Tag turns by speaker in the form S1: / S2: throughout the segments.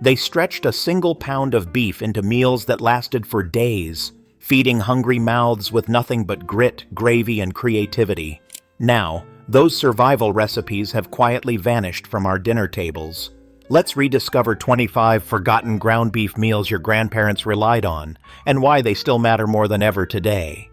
S1: They stretched a single pound of beef into meals that lasted for days, feeding hungry mouths with nothing but grit, gravy, and creativity. Now, those survival recipes have quietly vanished from our dinner tables. Let's rediscover 25 forgotten ground beef meals your grandparents relied on, and why they still matter more than ever today.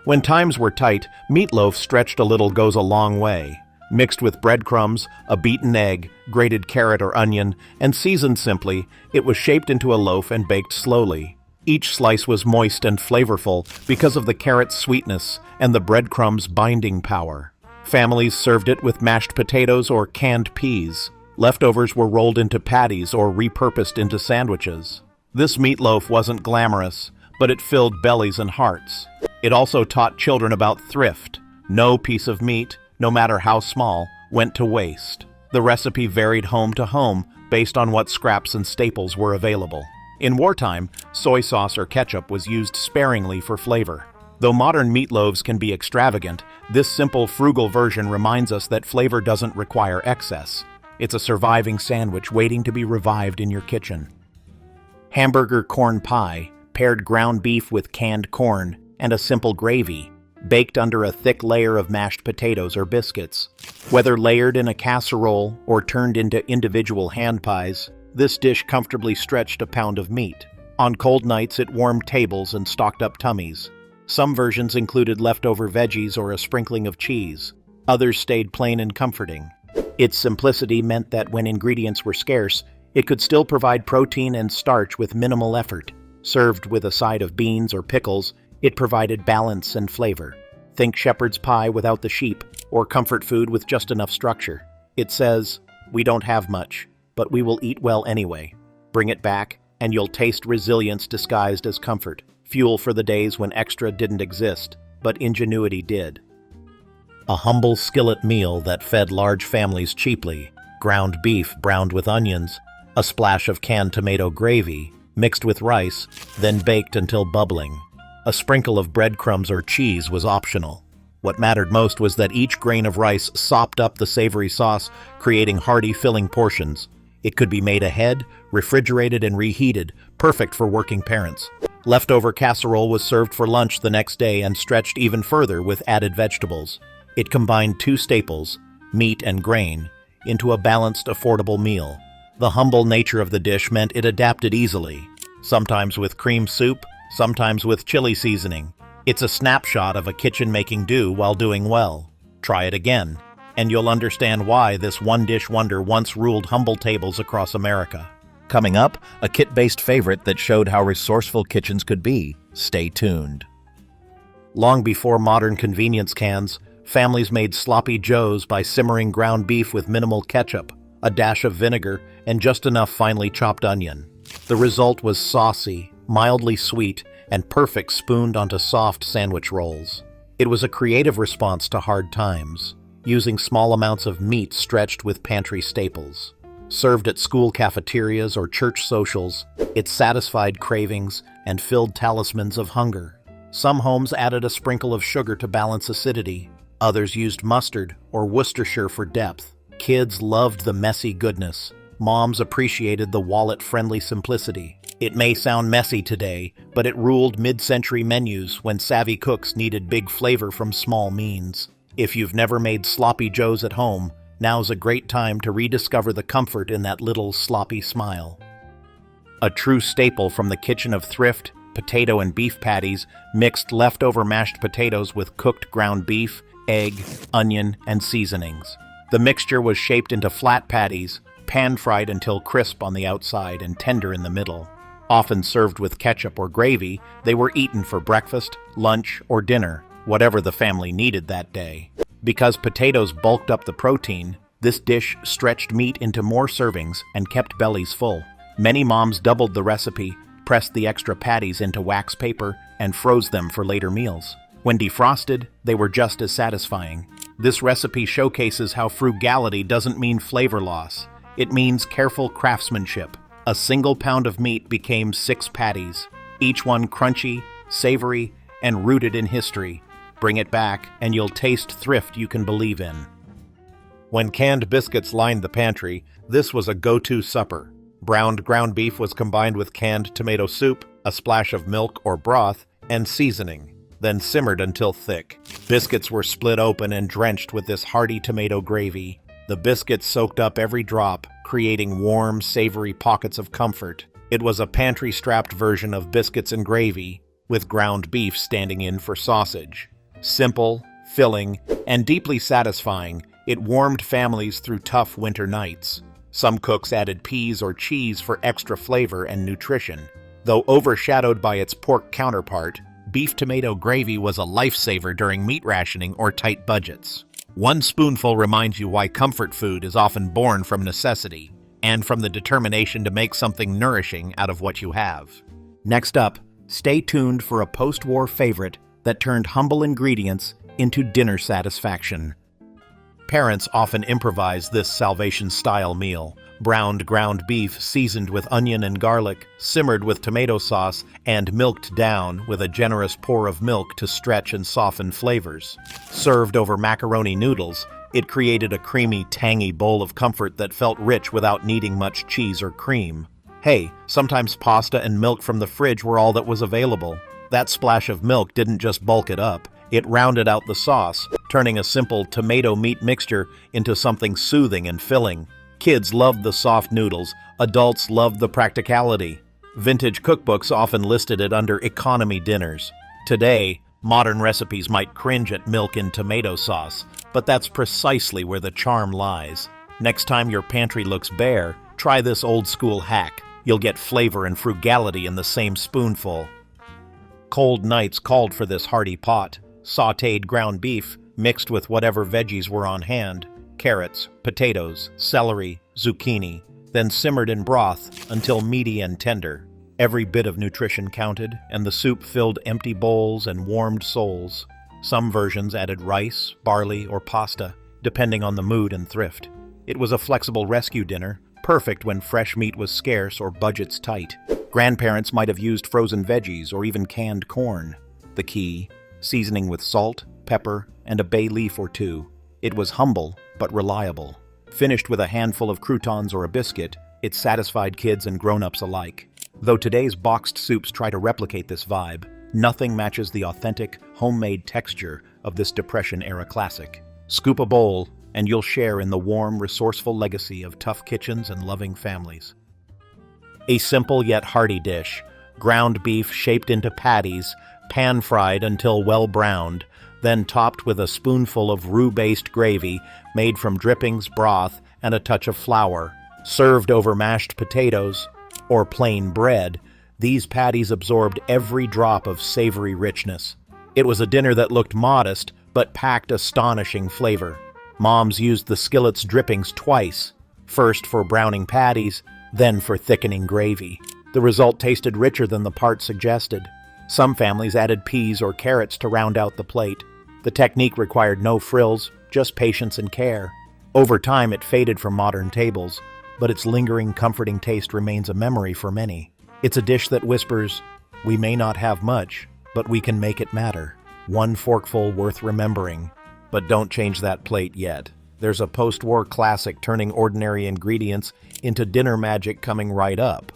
S1: When times were tight, meatloaf stretched a little goes a long way. Mixed with breadcrumbs, a beaten egg, grated carrot or onion, and seasoned simply, it was shaped into a loaf and baked slowly. Each slice was moist and flavorful because of the carrot's sweetness and the breadcrumbs' binding power. Families served it with mashed potatoes or canned peas. Leftovers were rolled into patties or repurposed into sandwiches. This meatloaf wasn't glamorous, but it filled bellies and hearts. It also taught children about thrift. No piece of meat, no matter how small, went to waste. The recipe varied home to home based on what scraps and staples were available. In wartime, soy sauce or ketchup was used sparingly for flavor. Though modern meatloaves can be extravagant, this simple, frugal version reminds us that flavor doesn't require excess. It's a surviving sandwich waiting to be revived in your kitchen. Hamburger Corn Pie paired ground beef with canned corn and a simple gravy, baked under a thick layer of mashed potatoes or biscuits. Whether layered in a casserole or turned into individual hand pies, this dish comfortably stretched a pound of meat. On cold nights, it warmed tables and stocked up tummies. Some versions included leftover veggies or a sprinkling of cheese. Others stayed plain and comforting. Its simplicity meant that when ingredients were scarce, it could still provide protein and starch with minimal effort. Served with a side of beans or pickles, it provided balance and flavor. Think shepherd's pie without the sheep, or comfort food with just enough structure. It says, "We don't have much, but we will eat well anyway. Bring it back, and you'll taste resilience disguised as comfort, fuel for the days when extra didn't exist, but ingenuity did." A humble skillet meal that fed large families cheaply, ground beef browned with onions, a splash of canned tomato gravy, mixed with rice, then baked until bubbling. A sprinkle of breadcrumbs or cheese was optional. What mattered most was that each grain of rice sopped up the savory sauce, creating hearty, filling portions. It could be made ahead, refrigerated and reheated, perfect for working parents. Leftover casserole was served for lunch the next day and stretched even further with added vegetables. It combined two staples, meat and grain, into a balanced, affordable meal. The humble nature of the dish meant it adapted easily, sometimes with cream soup, sometimes with chili seasoning. It's a snapshot of a kitchen making do while doing well. Try it again, and you'll understand why this one-dish wonder once ruled humble tables across America. Coming up, a kit-based favorite that showed how resourceful kitchens could be. Stay tuned. Long before modern convenience cans, families made sloppy joes by simmering ground beef with minimal ketchup, a dash of vinegar, and just enough finely chopped onion. The result was saucy, mildly sweet, and perfect spooned onto soft sandwich rolls. It was a creative response to hard times, using small amounts of meat stretched with pantry staples. Served at school cafeterias or church socials, it satisfied cravings and filled talismans of hunger. Some homes added a sprinkle of sugar to balance acidity. Others used mustard or Worcestershire for depth. Kids loved the messy goodness. Moms appreciated the wallet-friendly simplicity. It may sound messy today, but it ruled mid-century menus when savvy cooks needed big flavor from small means. If you've never made sloppy joes at home, now's a great time to rediscover the comfort in that little sloppy smile. A true staple from the kitchen of thrift, potato and beef patties mixed leftover mashed potatoes with cooked ground beef, egg, onion, and seasonings. The mixture was shaped into flat patties, pan-fried until crisp on the outside and tender in the middle. Often served with ketchup or gravy, they were eaten for breakfast, lunch, or dinner, whatever the family needed that day. Because potatoes bulked up the protein, this dish stretched meat into more servings and kept bellies full. Many moms doubled the recipe, pressed the extra patties into wax paper, and froze them for later meals. When defrosted, they were just as satisfying. This recipe showcases how frugality doesn't mean flavor loss. It means careful craftsmanship. A single pound of meat became 6 patties, each one crunchy, savory, and rooted in history. Bring it back, and you'll taste thrift you can believe in. When canned biscuits lined the pantry, this was a go-to supper. Browned ground beef was combined with canned tomato soup, a splash of milk or broth, and seasoning, then simmered until thick. Biscuits were split open and drenched with this hearty tomato gravy. The biscuits soaked up every drop, creating warm, savory pockets of comfort. It was a pantry-strapped version of biscuits and gravy, with ground beef standing in for sausage. Simple, filling, and deeply satisfying, it warmed families through tough winter nights. Some cooks added peas or cheese for extra flavor and nutrition. Though overshadowed by its pork counterpart, beef tomato gravy was a lifesaver during meat rationing or tight budgets. One spoonful reminds you why comfort food is often born from necessity, and from the determination to make something nourishing out of what you have. Next up, stay tuned for a post-war favorite that turned humble ingredients into dinner satisfaction. Parents often improvise this salvation-style meal. Browned ground beef seasoned with onion and garlic, simmered with tomato sauce, and milked down with a generous pour of milk to stretch and soften flavors. Served over macaroni noodles, it created a creamy, tangy bowl of comfort that felt rich without needing much cheese or cream. Hey, sometimes pasta and milk from the fridge were all that was available. That splash of milk didn't just bulk it up, it rounded out the sauce, turning a simple tomato-meat mixture into something soothing and filling. Kids loved the soft noodles, adults loved the practicality. Vintage cookbooks often listed it under economy dinners. Today, modern recipes might cringe at milk in tomato sauce, but that's precisely where the charm lies. Next time your pantry looks bare, try this old-school hack. You'll get flavor and frugality in the same spoonful. Cold nights called for this hearty pot. Sautéed ground beef, mixed with whatever veggies were on hand, carrots, potatoes, celery, zucchini, then simmered in broth until meaty and tender. Every bit of nutrition counted, and the soup filled empty bowls and warmed souls. Some versions added rice, barley, or pasta, depending on the mood and thrift. It was a flexible rescue dinner, perfect when fresh meat was scarce or budgets tight. Grandparents might have used frozen veggies or even canned corn. The key: seasoning with salt, pepper, and a bay leaf or two. It was humble, but reliable. Finished with a handful of croutons or a biscuit, it satisfied kids and grown-ups alike. Though today's boxed soups try to replicate this vibe, nothing matches the authentic, homemade texture of this Depression-era classic. Scoop a bowl, and you'll share in the warm, resourceful legacy of tough kitchens and loving families. A simple yet hearty dish, ground beef shaped into patties, pan-fried until well-browned, then topped with a spoonful of roux-based gravy made from drippings, broth, and a touch of flour. Served over mashed potatoes or plain bread, these patties absorbed every drop of savory richness. It was a dinner that looked modest, but packed astonishing flavor. Moms used the skillet's drippings twice, first for browning patties, then for thickening gravy. The result tasted richer than the part suggested. Some families added peas or carrots to round out the plate. The technique required no frills, just patience and care. Over time, it faded from modern tables, but its lingering, comforting taste remains a memory for many. It's a dish that whispers, "We may not have much, but we can make it matter." One forkful worth remembering. But don't change that plate yet. There's a post-war classic turning ordinary ingredients into dinner magic coming right up.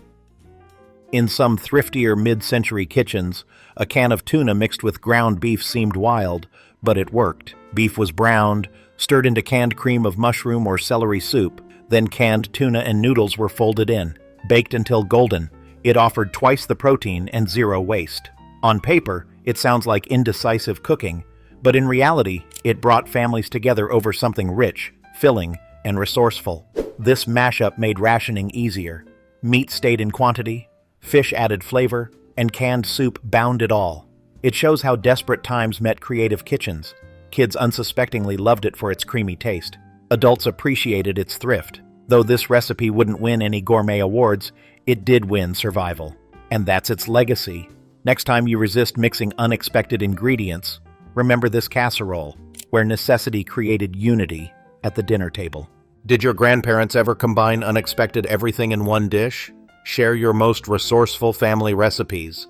S1: In some thriftier mid-century kitchens, a can of tuna mixed with ground beef seemed wild, but it worked. Beef was browned, stirred into canned cream of mushroom or celery soup, then canned tuna and noodles were folded in, baked until golden. It offered twice the protein and zero waste. On paper, it sounds like indecisive cooking, but in reality, it brought families together over something rich, filling, and resourceful. This mashup made rationing easier. Meat stayed in quantity, fish added flavor, and canned soup bound it all. It shows how desperate times met creative kitchens. Kids unsuspectingly loved it for its creamy taste. Adults appreciated its thrift. Though this recipe wouldn't win any gourmet awards, it did win survival. And that's its legacy. Next time you resist mixing unexpected ingredients, remember this casserole, where necessity created unity at the dinner table. Did your grandparents ever combine unexpected everything in one dish? Share your most resourceful family recipes.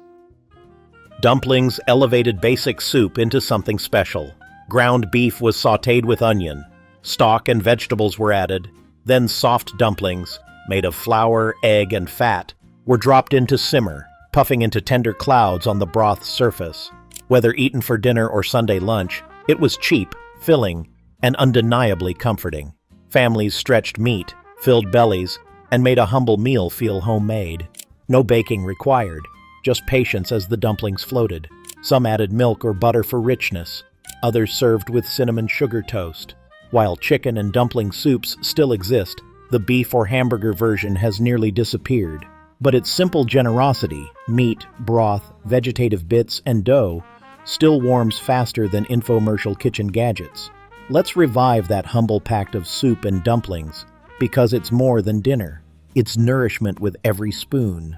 S1: Dumplings elevated basic soup into something special. Ground beef was sautéed with onion. Stock and vegetables were added, then soft dumplings, made of flour, egg, and fat, were dropped in to simmer, puffing into tender clouds on the broth's surface. Whether eaten for dinner or Sunday lunch, it was cheap, filling, and undeniably comforting. Families stretched meat, filled bellies, and made a humble meal feel homemade. No baking required, just patience as the dumplings floated. Some added milk or butter for richness, others served with cinnamon sugar toast. While chicken and dumpling soups still exist, the beef or hamburger version has nearly disappeared. But its simple generosity, meat, broth, vegetative bits, and dough, still warms faster than infomercial kitchen gadgets. Let's revive that humble pact of soup and dumplings, because it's more than dinner. It's nourishment with every spoon.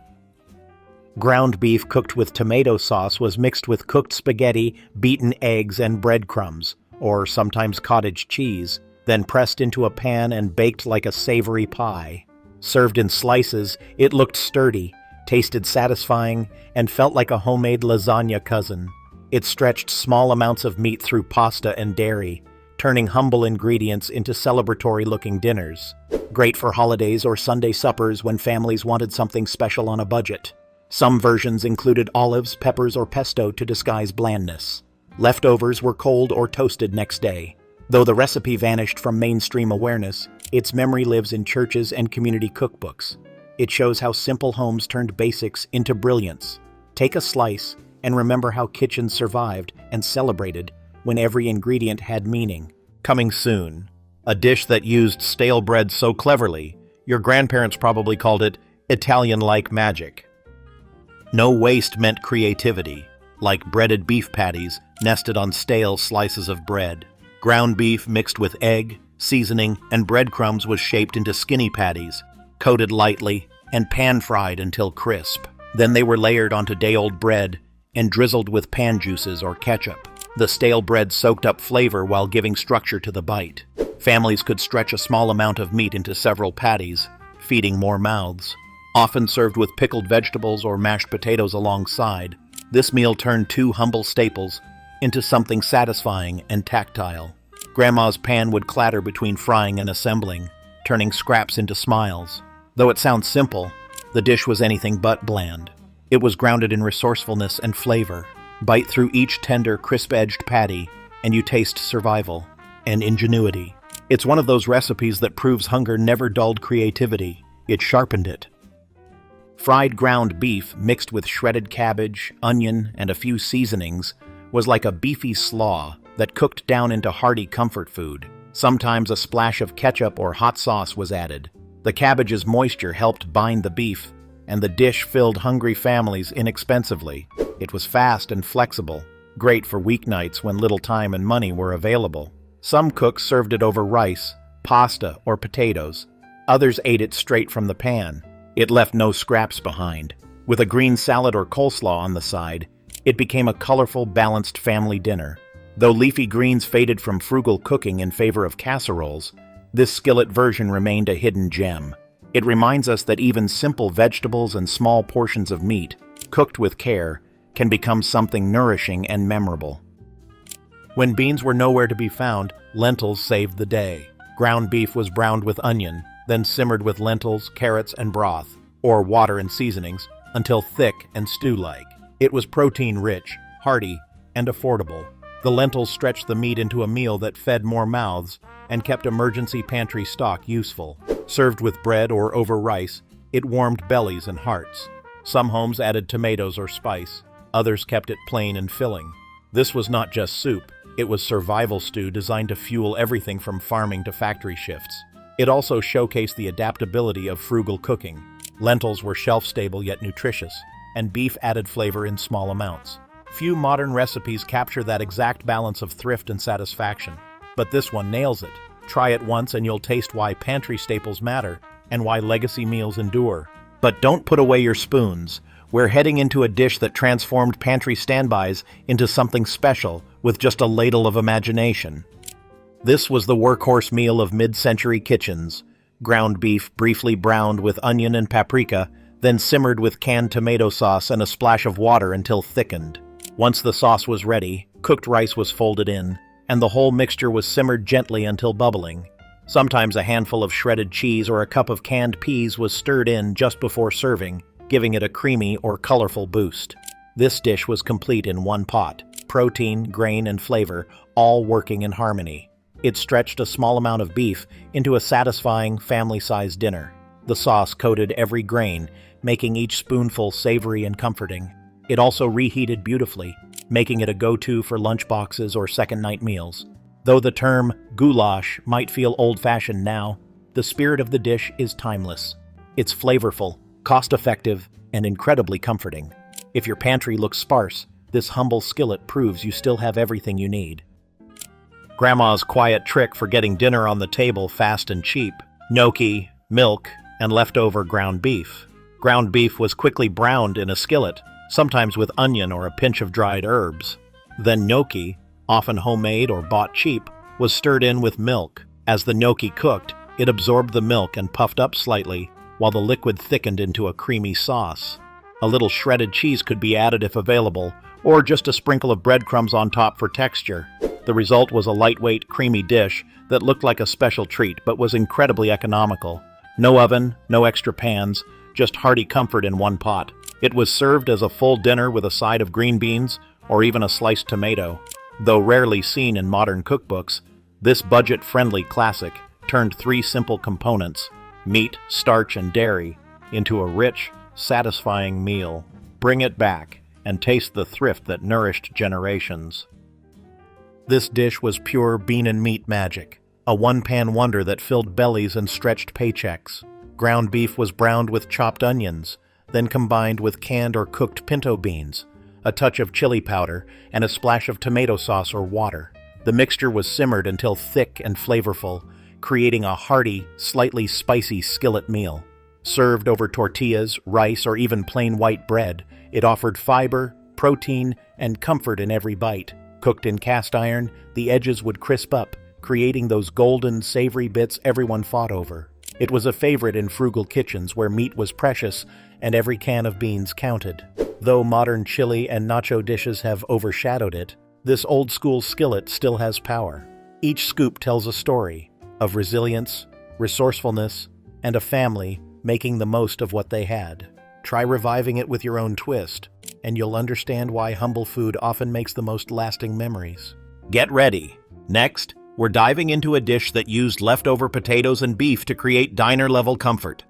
S1: Ground beef cooked with tomato sauce was mixed with cooked spaghetti, beaten eggs, and breadcrumbs, or sometimes cottage cheese, then pressed into a pan and baked like a savory pie. Served in slices, it looked sturdy, tasted satisfying, and felt like a homemade lasagna cousin. It stretched small amounts of meat through pasta and dairy, turning humble ingredients into celebratory-looking dinners. Great for holidays or Sunday suppers when families wanted something special on a budget. Some versions included olives, peppers, or pesto to disguise blandness. Leftovers were cold or toasted next day. Though the recipe vanished from mainstream awareness, its memory lives in churches and community cookbooks. It shows how simple homes turned basics into brilliance. Take a slice and remember how kitchens survived and celebrated when every ingredient had meaning. Coming soon, a dish that used stale bread so cleverly, your grandparents probably called it Italian-like magic. No waste meant creativity, like breaded beef patties nested on stale slices of bread. Ground beef mixed with egg, seasoning, and breadcrumbs was shaped into skinny patties, coated lightly, and pan-fried until crisp. Then they were layered onto day-old bread and drizzled with pan juices or ketchup. The stale bread soaked up flavor while giving structure to the bite. Families could stretch a small amount of meat into several patties, feeding more mouths. Often served with pickled vegetables or mashed potatoes alongside, this meal turned two humble staples into something satisfying and tactile. Grandma's pan would clatter between frying and assembling, turning scraps into smiles. Though it sounds simple, the dish was anything but bland. It was grounded in resourcefulness and flavor. Bite through each tender, crisp-edged patty, and you taste survival and ingenuity. It's one of those recipes that proves hunger never dulled creativity. It sharpened it. Fried ground beef mixed with shredded cabbage, onion, and a few seasonings was like a beefy slaw that cooked down into hearty comfort food. Sometimes a splash of ketchup or hot sauce was added. The cabbage's moisture helped bind the beef, and the dish filled hungry families inexpensively. It was fast and flexible, great for weeknights when little time and money were available. Some cooks served it over rice, pasta, or potatoes. Others ate it straight from the pan. It left no scraps behind. With a green salad or coleslaw on the side, it became a colorful, balanced family dinner. Though leafy greens faded from frugal cooking in favor of casseroles, this skillet version remained a hidden gem. It reminds us that even simple vegetables and small portions of meat, cooked with care, can become something nourishing and memorable. When beans were nowhere to be found, lentils saved the day. Ground beef was browned with onion, then simmered with lentils, carrots, and broth, or water and seasonings, until thick and stew-like. It was protein-rich, hearty, and affordable. The lentils stretched the meat into a meal that fed more mouths and kept emergency pantry stock useful. Served with bread or over rice, it warmed bellies and hearts. Some homes added tomatoes or spice, others kept it plain and filling. This was not just soup, it was survival stew designed to fuel everything from farming to factory shifts. It also showcased the adaptability of frugal cooking. Lentils were shelf-stable yet nutritious, and beef added flavor in small amounts. Few modern recipes capture that exact balance of thrift and satisfaction, but this one nails it. Try it once and you'll taste why pantry staples matter and why legacy meals endure. But don't put away your spoons. We're heading into a dish that transformed pantry standbys into something special with just a ladle of imagination. This was the workhorse meal of mid-century kitchens. Ground beef briefly browned with onion and paprika, then simmered with canned tomato sauce and a splash of water until thickened. Once the sauce was ready, cooked rice was folded in, and the whole mixture was simmered gently until bubbling. Sometimes a handful of shredded cheese or a cup of canned peas was stirred in just before serving, giving it a creamy or colorful boost. This dish was complete in one pot, protein, grain, and flavor, all working in harmony. It stretched a small amount of beef into a satisfying family-sized dinner. The sauce coated every grain, making each spoonful savory and comforting. It also reheated beautifully, making it a go-to for lunchboxes or second-night meals. Though the term goulash might feel old-fashioned now, the spirit of the dish is timeless. It's flavorful, cost-effective, and incredibly comforting. If your pantry looks sparse, this humble skillet proves you still have everything you need. Grandma's quiet trick for getting dinner on the table fast and cheap: gnocchi, milk, and leftover ground beef. Ground beef was quickly browned in a skillet, sometimes with onion or a pinch of dried herbs. Then gnocchi, often homemade or bought cheap, was stirred in with milk. As the gnocchi cooked, it absorbed the milk and puffed up slightly, while the liquid thickened into a creamy sauce. A little shredded cheese could be added if available, or just a sprinkle of breadcrumbs on top for texture. The result was a lightweight, creamy dish that looked like a special treat but was incredibly economical. No oven, no extra pans, just hearty comfort in one pot. It was served as a full dinner with a side of green beans or even a sliced tomato. Though rarely seen in modern cookbooks, this budget-friendly classic turned three simple components, meat, starch, and dairy, into a rich, satisfying meal. Bring it back and taste the thrift that nourished generations. This dish was pure bean and meat magic, a one-pan wonder that filled bellies and stretched paychecks. Ground beef was browned with chopped onions, then combined with canned or cooked pinto beans, a touch of chili powder, and a splash of tomato sauce or water. The mixture was simmered until thick and flavorful, creating a hearty, slightly spicy skillet meal. Served over tortillas, rice, or even plain white bread, it offered fiber, protein, and comfort in every bite. Cooked in cast iron, the edges would crisp up, creating those golden, savory bits everyone fought over. It was a favorite in frugal kitchens where meat was precious and every can of beans counted. Though modern chili and nacho dishes have overshadowed it, this old-school skillet still has power. Each scoop tells a story of resilience, resourcefulness, and a family making the most of what they had. Try reviving it with your own twist, and you'll understand why humble food often makes the most lasting memories. Get ready! Next, we're diving into a dish that used leftover potatoes and beef to create diner-level comfort.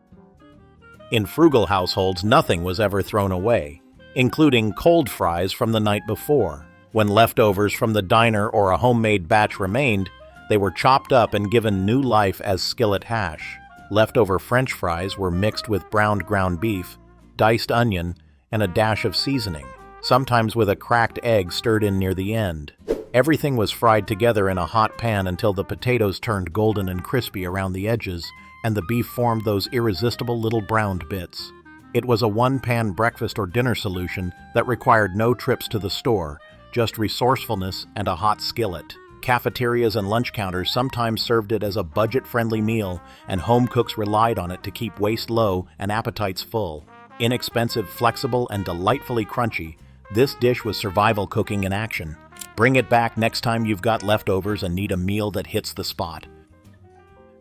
S1: In frugal households, nothing was ever thrown away, including cold fries from the night before. When leftovers from the diner or a homemade batch remained, they were chopped up and given new life as skillet hash. Leftover French fries were mixed with browned ground beef, diced onion, and a dash of seasoning, sometimes with a cracked egg stirred in near the end. Everything was fried together in a hot pan until the potatoes turned golden and crispy around the edges, and the beef formed those irresistible little browned bits. It was a one-pan breakfast or dinner solution that required no trips to the store, just resourcefulness and a hot skillet. Cafeterias and lunch counters sometimes served it as a budget-friendly meal, and home cooks relied on it to keep waste low and appetites full. Inexpensive, flexible, and delightfully crunchy, this dish was survival cooking in action. Bring it back next time you've got leftovers and need a meal that hits the spot.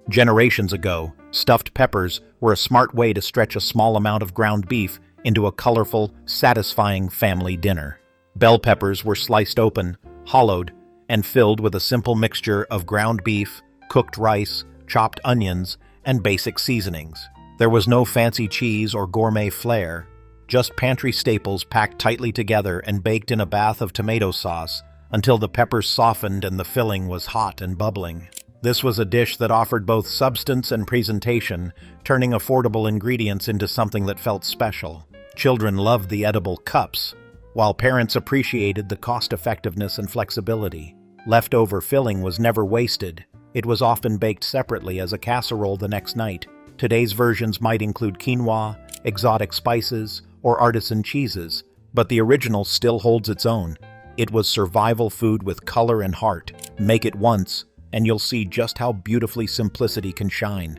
S1: Generations ago, stuffed peppers were a smart way to stretch a small amount of ground beef into a colorful, satisfying family dinner. Bell peppers were sliced open, hollowed, and filled with a simple mixture of ground beef, cooked rice, chopped onions, and basic seasonings. There was no fancy cheese or gourmet flair, just pantry staples packed tightly together and baked in a bath of tomato sauce until the peppers softened and the filling was hot and bubbling. This was a dish that offered both substance and presentation, turning affordable ingredients into something that felt special. Children loved the edible cups, while parents appreciated the cost-effectiveness and flexibility. Leftover filling was never wasted. It was often baked separately as a casserole the next night. Today's versions might include quinoa, exotic spices, or artisan cheeses, but the original still holds its own. It was survival food with color and heart. Make it once, and you'll see just how beautifully simplicity can shine.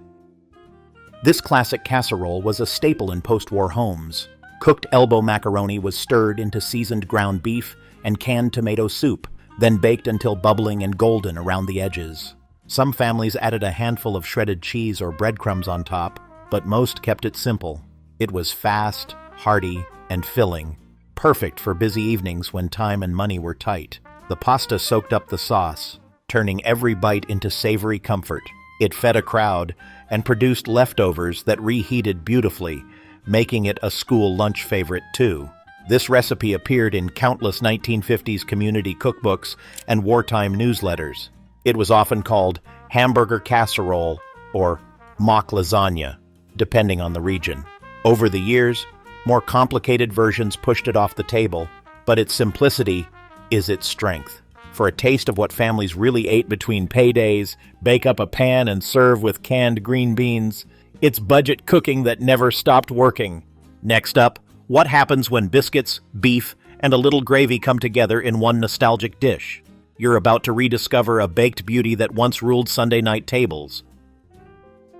S1: This classic casserole was a staple in post-war homes. Cooked elbow macaroni was stirred into seasoned ground beef and canned tomato soup, then baked until bubbling and golden around the edges. Some families added a handful of shredded cheese or breadcrumbs on top, but most kept it simple. It was fast, hearty, and filling, perfect for busy evenings when time and money were tight. The pasta soaked up the sauce, turning every bite into savory comfort. It fed a crowd and produced leftovers that reheated beautifully, making it a school lunch favorite too. This recipe appeared in countless 1950s community cookbooks and wartime newsletters. It was often called Hamburger Casserole or mock lasagna, depending on the region. Over the years, more complicated versions pushed it off the table, but its simplicity is its strength. For a taste of what families really ate between paydays, bake up a pan and serve with canned green beans, it's budget cooking that never stopped working. Next up, what happens when biscuits, beef, and a little gravy come together in one nostalgic dish? You're about to rediscover a baked beauty that once ruled Sunday night tables.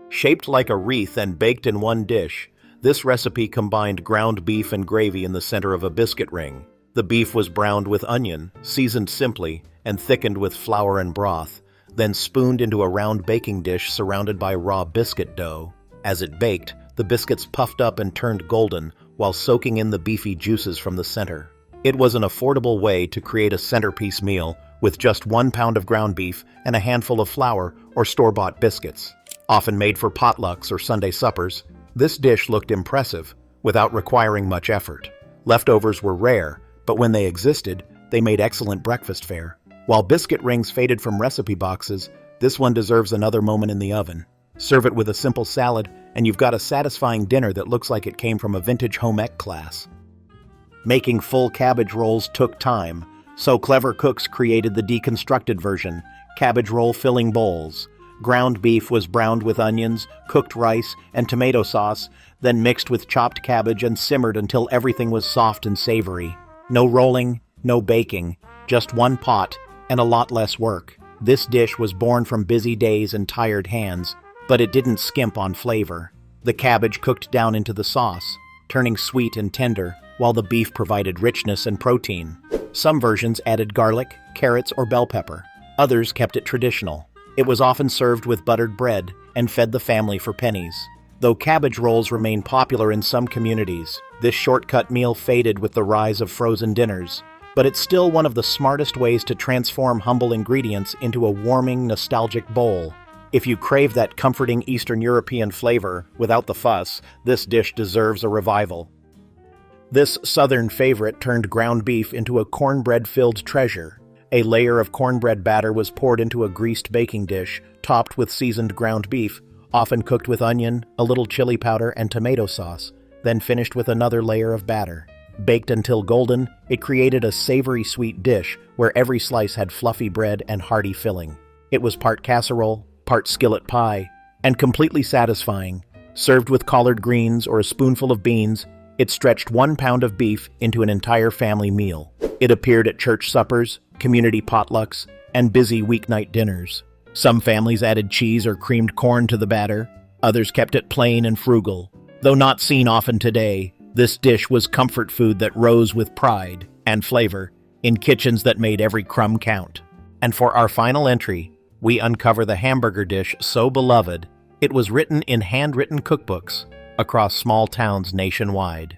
S1: Shaped like a wreath and baked in one dish, this recipe combined ground beef and gravy in the center of a biscuit ring. The beef was browned with onion, seasoned simply, and thickened with flour and broth, then spooned into a round baking dish surrounded by raw biscuit dough. As it baked, the biscuits puffed up and turned golden while soaking in the beefy juices from the center. It was an affordable way to create a centerpiece meal with just 1 pound of ground beef and a handful of flour or store-bought biscuits. Often made for potlucks or Sunday suppers, this dish looked impressive without requiring much effort. Leftovers were rare, but when they existed, they made excellent breakfast fare. While biscuit rings faded from recipe boxes, this one deserves another moment in the oven. Serve it with a simple salad, and you've got a satisfying dinner that looks like it came from a vintage home ec class. Making full cabbage rolls took time, so clever cooks created the deconstructed version, cabbage roll filling bowls. Ground beef was browned with onions, cooked rice, and tomato sauce, then mixed with chopped cabbage and simmered until everything was soft and savory. No rolling, no baking, just one pot, and a lot less work. This dish was born from busy days and tired hands, but it didn't skimp on flavor. The cabbage cooked down into the sauce, turning sweet and tender, while the beef provided richness and protein. Some versions added garlic, carrots, or bell pepper. Others kept it traditional. It was often served with buttered bread and fed the family for pennies. Though cabbage rolls remain popular in some communities, this shortcut meal faded with the rise of frozen dinners. But it's still one of the smartest ways to transform humble ingredients into a warming, nostalgic bowl. If you crave that comforting Eastern European flavor without the fuss, this dish deserves a revival. This southern favorite turned ground beef into a cornbread filled treasure. A layer of cornbread batter was poured into a greased baking dish, topped with seasoned ground beef, often cooked with onion, a little chili powder, and tomato sauce, then finished with another layer of batter. Baked until golden, it created a savory sweet dish where every slice had fluffy bread and hearty filling. It was part casserole, part skillet pie, and completely satisfying. Served with collard greens or a spoonful of beans, it stretched 1 pound of beef into an entire family meal. It appeared at church suppers, community potlucks, and busy weeknight dinners. Some families added cheese or creamed corn to the batter, others kept it plain and frugal. Though not seen often today, this dish was comfort food that rose with pride and flavor in kitchens that made every crumb count. And for our final entry, we uncover the hamburger dish so beloved, it was written in handwritten cookbooks across small towns nationwide.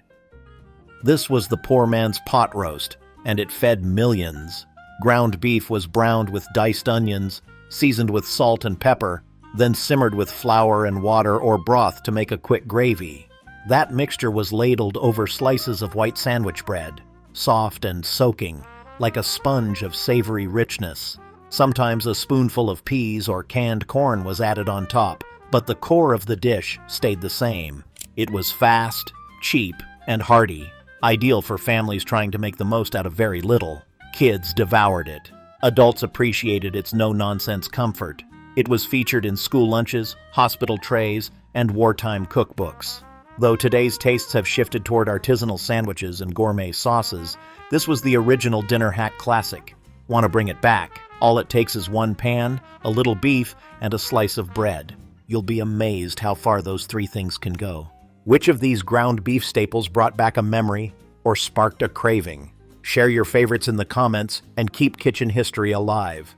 S1: This was the poor man's pot roast, and it fed millions. Ground beef was browned with diced onions, seasoned with salt and pepper, then simmered with flour and water or broth to make a quick gravy. That mixture was ladled over slices of white sandwich bread, soft and soaking, like a sponge of savory richness. Sometimes a spoonful of peas or canned corn was added on top, but the core of the dish stayed the same. It was fast, cheap, and hearty, ideal for families trying to make the most out of very little. Kids devoured it. Adults appreciated its no-nonsense comfort. It was featured in school lunches, hospital trays, and wartime cookbooks. Though today's tastes have shifted toward artisanal sandwiches and gourmet sauces, this was the original dinner hack classic. Want to bring it back? All it takes is 1 pan, a little beef, and a slice of bread. You'll be amazed how far those 3 things can go. Which of these ground beef staples brought back a memory or sparked a craving? Share your favorites in the comments and keep kitchen history alive.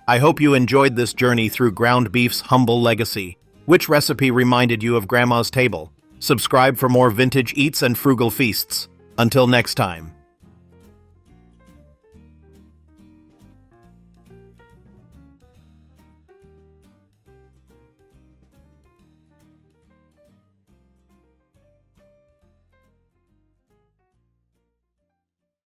S1: I hope you enjoyed this journey through ground beef's humble legacy. Which recipe reminded you of Grandma's table? Subscribe for more vintage eats and frugal feasts. Until next time.